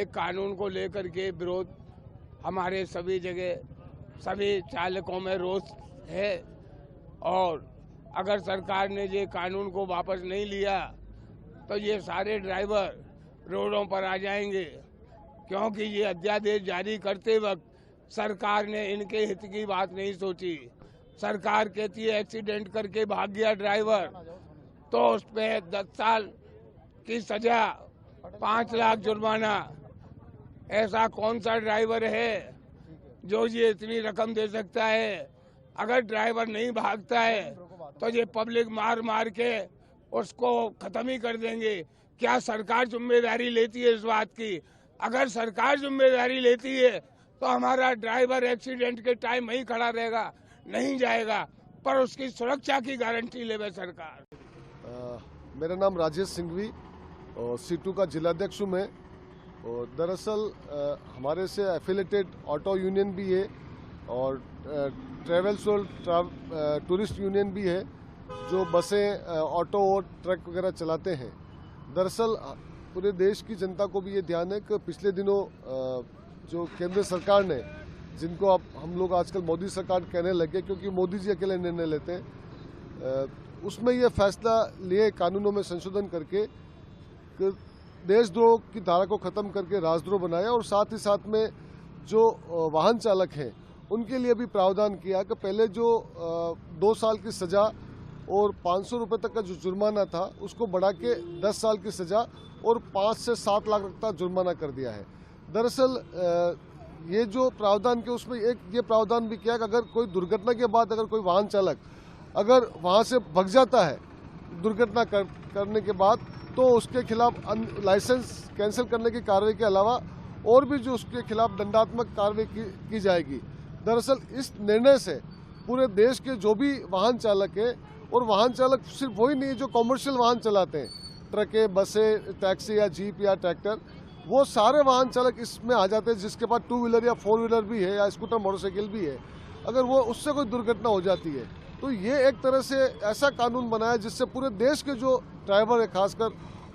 कानून को लेकर के विरोध हमारे सभी जगह, सभी चालकों में रोष है। और अगर सरकार ने ये कानून को वापस नहीं लिया तो ये सारे ड्राइवर रोडों पर आ जाएंगे, क्योंकि ये अध्यादेश जारी करते वक्त सरकार ने इनके हित की बात नहीं सोची। सरकार कहती है एक्सीडेंट करके भाग गया ड्राइवर तो उस पे 10 साल की सजा, 5 लाख जुर्माना। ऐसा कौन सा ड्राइवर है जो ये इतनी रकम दे सकता है? अगर ड्राइवर नहीं भागता है तो ये पब्लिक मार मार के उसको खत्म ही कर देंगे। क्या सरकार जिम्मेदारी लेती है इस बात की? अगर सरकार जिम्मेदारी लेती है तो हमारा ड्राइवर एक्सीडेंट के टाइम वहीं खड़ा रहेगा, नहीं जाएगा, पर उसकी सुरक्षा की गारंटी लेवे सरकार। मेरा नाम राजेश सिंघवी और C2 का जिलाध्यक्ष हूँ मैं। और दरअसल हमारे से एफिलेटेड ऑटो यूनियन भी है और ट्रेवल्स और टूरिस्ट यूनियन भी है जो बसें, ऑटो और ट्रक वगैरह चलाते हैं। दरअसल पूरे देश की जनता को भी ये ध्यान है कि पिछले दिनों जो केंद्र सरकार ने, जिनको अब हम लोग आजकल मोदी सरकार कहने लगे क्योंकि मोदी जी अकेले निर्णय लेते हैं, उसमें ये फैसला लिए कानूनों में संशोधन करके कि देशद्रोह की धारा को खत्म करके राजद्रोह बनाया और साथ ही साथ में जो वाहन चालक हैं उनके लिए भी प्रावधान किया कि पहले जो 2 साल की सजा और 500 रुपये तक का जो जुर्माना था उसको बढ़ा के 10 साल की सजा और 5 से 7 लाख तक का जुर्माना कर दिया है। दरअसल ये जो प्रावधान के उसमें एक ये प्रावधान भी किया कि अगर कोई दुर्घटना के बाद अगर कोई वाहन चालक अगर वहाँ से भग जाता है दुर्घटना करने के बाद, तो उसके खिलाफ लाइसेंस कैंसिल करने की कार्रवाई के अलावा और भी जो उसके खिलाफ दंडात्मक कार्रवाई की जाएगी। दरअसल इस निर्णय से पूरे देश के जो भी वाहन चालक हैं, और वाहन चालक सिर्फ वही नहीं जो कॉमर्शियल वाहन चलाते हैं, ट्रकें, बसें, टैक्सी या जीप या ट्रैक्टर, वो सारे वाहन चालक इसमें आ जाते हैं जिसके पास 2 व्हीलर या 4 व्हीलर भी है या स्कूटर मोटरसाइकिल भी है। अगर वो उससे कोई दुर्घटना हो जाती है तो ये एक तरह से ऐसा कानून बनाया जिससे पूरे देश के जो ड्राइवर है, खासकर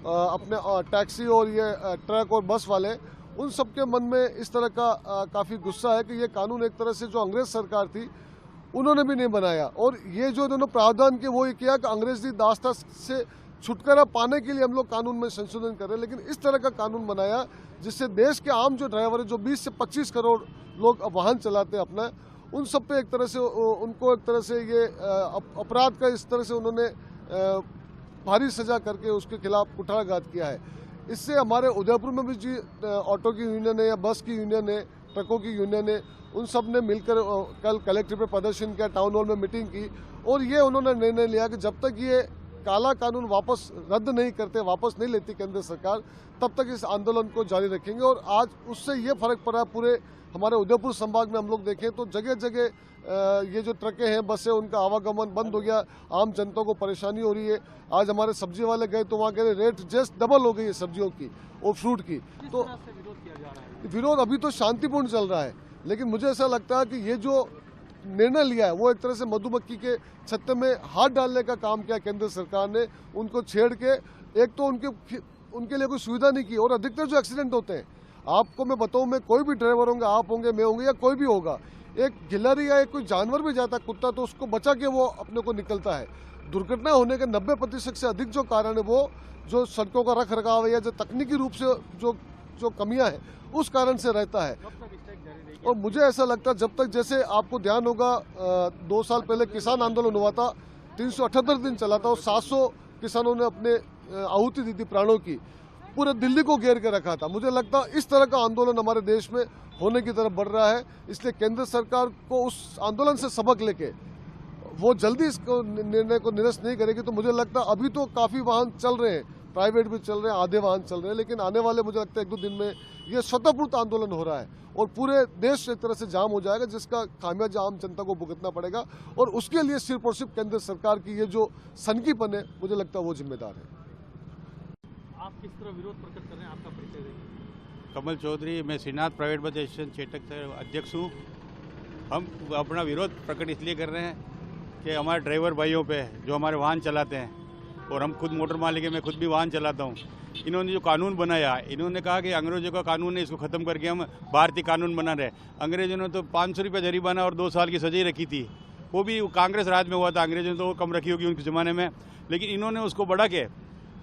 अपने टैक्सी और ये ट्रक और बस वाले, उन सब के मन में इस तरह का काफ़ी गुस्सा है कि ये कानून एक तरह से जो अंग्रेज सरकार थी उन्होंने भी नहीं बनाया। और ये जो इन्होंने प्रावधान किया वो ये किया कि अंग्रेजी दास्ता से छुटकारा पाने के लिए हम लोग कानून में संशोधन कर रहे हैं, लेकिन इस तरह का कानून बनाया जिससे देश के आम जो ड्राइवर है, जो 20 से 25 करोड़ लोग वाहन चलाते हैं अपना, उन सब पे एक तरह से उनको एक तरह से ये अपराध का इस तरह से उन्होंने भारी सजा करके उसके खिलाफ कुठाराघात किया है। इससे हमारे उदयपुर में भी जी ऑटो की यूनियन है या बस की यूनियन है, ट्रकों की यूनियन है, उन सब ने मिलकर कल कलेक्ट्रेट पे प्रदर्शन किया, टाउन हॉल में मीटिंग की और ये उन्होंने निर्णय लिया कि जब तक ये काला कानून वापस रद्द नहीं करते, वापस नहीं लेती केंद्र सरकार, तब तक इस आंदोलन को जारी रखेंगे। और आज उससे ये फर्क पड़ा, पूरे हमारे उदयपुर संभाग में हम लोग देखें तो जगह जगह ये जो ट्रकें हैं, बसें, उनका आवागमन बंद हो गया, आम जनता को परेशानी हो रही है। आज हमारे सब्जी वाले गए तो वहाँ के रेट जस्ट डबल हो गई है सब्जियों की और फ्रूट की। तो विरोध अभी तो शांतिपूर्ण चल रहा है, लेकिन मुझे ऐसा लगता है कि ये जो निर्णय लिया है वो एक तरह से मधुमक्खी के छत्ते में हाथ डालने का काम किया केंद्र सरकार ने, उनको छेड़ के। एक तो उनके लिए कोई सुविधा नहीं की, और अधिकतर जो एक्सीडेंट होते हैं, आपको मैं बताऊं, मैं कोई भी ड्राइवर होंगे, आप होंगे, मैं होंगे या कोई भी होगा, एक गिलहरी या कोई जानवर भी जाता है, कुत्ता, तो उसको बचा के वो अपने को निकलता है। दुर्घटना होने के 90% से अधिक जो कारण है वो जो सड़कों का रख रखाव है या जो तकनीकी रूप से जो कमियां हैं उस कारण से रहता है। और मुझे ऐसा लगता है जब तक, जैसे आपको ध्यान होगा 2 साल पहले किसान आंदोलन हुआ था, 378 दिन चला था और 700 किसानों ने अपने आहुति दी थी प्राणों की, पूरे दिल्ली को घेर के रखा था। मुझे लगता है इस तरह का आंदोलन हमारे देश में होने की तरफ बढ़ रहा है, इसलिए केंद्र सरकार को उस आंदोलन से सबक लेके वो जल्दी इस निर्णय को निरस्त नहीं करेगी। तो मुझे लगता है अभी तो काफ़ी वाहन चल रहे हैं, प्राइवेट भी चल रहे हैं, आधे वाहन चल रहे हैं, लेकिन आने वाले मुझे लगता है 1-2 दिन में ये स्वतःपूर्त आंदोलन हो रहा है और पूरे देश एक तरह से जाम हो जाएगा, जिसका खामियाजा आम जनता को भुगतना पड़ेगा। और उसके लिए सिर्फ और सिर्फ केंद्र सरकार की ये जो सनकीपन है, मुझे लगता है वो जिम्मेदार है। आप किस तरह विरोध प्रकट कर रहे हैं, आपका परिचय देंगे? कमल चौधरी, मैं Shrinath private bus station Chetak से अध्यक्ष हूँ। हम अपना विरोध प्रकट इसलिए कर रहे हैं कि हमारे ड्राइवर भाइयों पे जो हमारे वाहन चलाते हैं और हम खुद मोटर मालिक है, मैं खुद भी वाहन चलाता हूँ। इन्होंने जो कानून बनाया, इन्होंने कहा कि अंग्रेजों का कानून है, इसको ख़त्म करके हम भारतीय कानून बना रहे। अंग्रेजों ने तो 500 रुपये जरिमाना और 2 साल की सजा रखी थी, वो भी कांग्रेस राज में हुआ था। अंग्रेजों ने तो कम रखी होगी उनके ज़माने में, लेकिन इन्होंने उसको बढ़ा के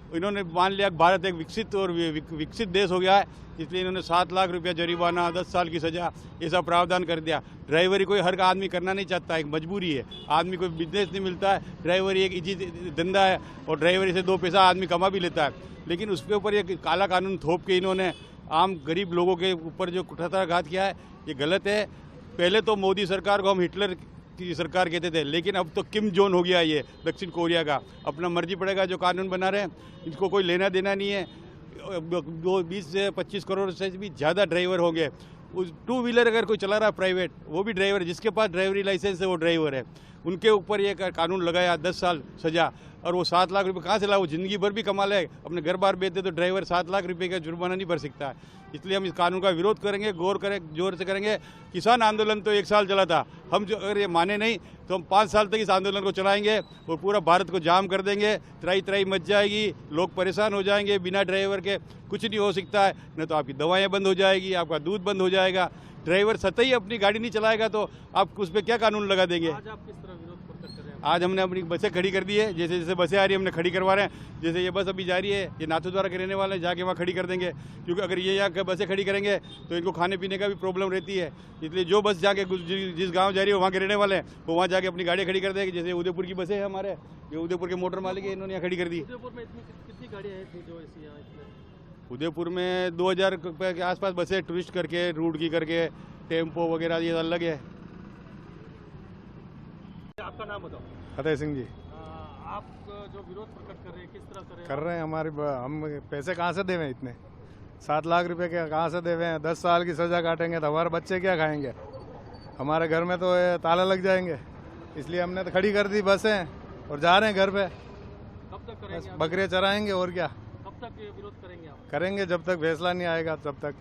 इन्होंने मान लिया कि भारत एक विकसित और विकसित देश हो गया है, इसलिए इन्होंने 7 लाख रुपया जरिमाना, 10 साल की सज़ा, ऐसा प्रावधान कर दिया। ड्राइवरी कोई हर आदमी करना नहीं चाहता, एक मजबूरी है। आदमी कोई बिजनेस नहीं मिलता है, ड्राइवरी एक इजी धंधा है और ड्राइवरी से 2 पैसा आदमी कमा भी लेता है। लेकिन उसके ऊपर एक काला कानून थोप के इन्होंने आम गरीब लोगों के ऊपर जो कुठाराघात किया है, ये गलत है। पहले तो मोदी सरकार को हम हिटलर की सरकार कहते थे, लेकिन अब तो किम जोन हो गया ये दक्षिण कोरिया का। अपना मर्जी पड़ेगा, जो कानून बना रहे हैं इनको कोई लेना देना नहीं है। 20 से 25 करोड़ से भी ज़्यादा ड्राइवर होंगे। उस 2 व्हीलर अगर कोई चला रहा है प्राइवेट, वो भी ड्राइवर है, जिसके पास ड्राइवरी लाइसेंस है वो ड्राइवर है। उनके ऊपर ये कानून लगाया 10 साल सज़ा, और वो 7 लाख रुपए कहाँ से ला? वो ज़िंदगी भर भी कमा ले, अपने घर बार बेचते तो ड्राइवर 7 लाख रुपए का जुर्माना नहीं भर सकता है। इसलिए हम इस कानून का विरोध करेंगे, जोर से करेंगे। किसान आंदोलन तो 1 साल चला था, हम जो अगर ये माने नहीं तो हम 5 साल तक इस आंदोलन को चलाएंगे और पूरा भारत को जाम कर देंगे। त्राई मच जाएगी, लोग परेशान हो जाएंगे। बिना ड्राइवर के कुछ नहीं हो सकता है, नहीं तो आपकी दवाएँ बंद हो जाएगी, आपका दूध बंद हो जाएगा। ड्राइवर सतही अपनी गाड़ी नहीं चलाएगा तो आप उस पर क्या कानून लगा देंगे? आज आप किस तरह विरोध प्रकट कर रहे हैं? आज हमने अपनी बसें खड़ी कर दी है, जैसे जैसे बसें आ रही है हमने खड़ी करवा रहे हैं। जैसे ये बस अभी जा रही है, ये नाथद्वारा के रहने वाले हैं, जाके वहाँ खड़ी कर देंगे, क्योंकि अगर ये यहाँ बसें खड़ी करेंगे तो इनको खाने पीने का भी प्रॉब्लम रहती है। इसलिए जो बस जाके जिस गाँव जा रही है वहाँ के रहने वाले हैं, वो वहाँ जाके अपनी गाड़ी खड़ी कर देंगे। जैसे उदयपुर की बसें हैं हमारे, ये उदयपुर के मोटर मालिक है, इन्होंने यहाँ खड़ी कर दी। उदयपुर में कितनी गाड़ियाँ थी जो ऐसी यहाँ? उदयपुर में 2000 के आसपास बसें टूरिस्ट करके, रूट की करके, टेम्पो वगैरह ये अलग है। आपका नाम बताओ। फतेह सिंह जी। आप जो विरोध प्रकट कर रहे हैं किस तरह कर रहे हैं? हम पैसे कहाँ से देवें इतने? 7 लाख रुपए के कहाँ से देवें? 10 साल की सज़ा काटेंगे तो हमारे बच्चे क्या खाएंगे? हमारे घर में तो ताला लग जाएंगे। इसलिए हमने तो खड़ी कर दी बसें और जा रहे हैं घर पे। कब तक करेंगे? बकरे चराएंगे और क्या कब तक ये विरोध करेंगे आप? करेंगे? जब तक फैसला नहीं आएगा तब तक।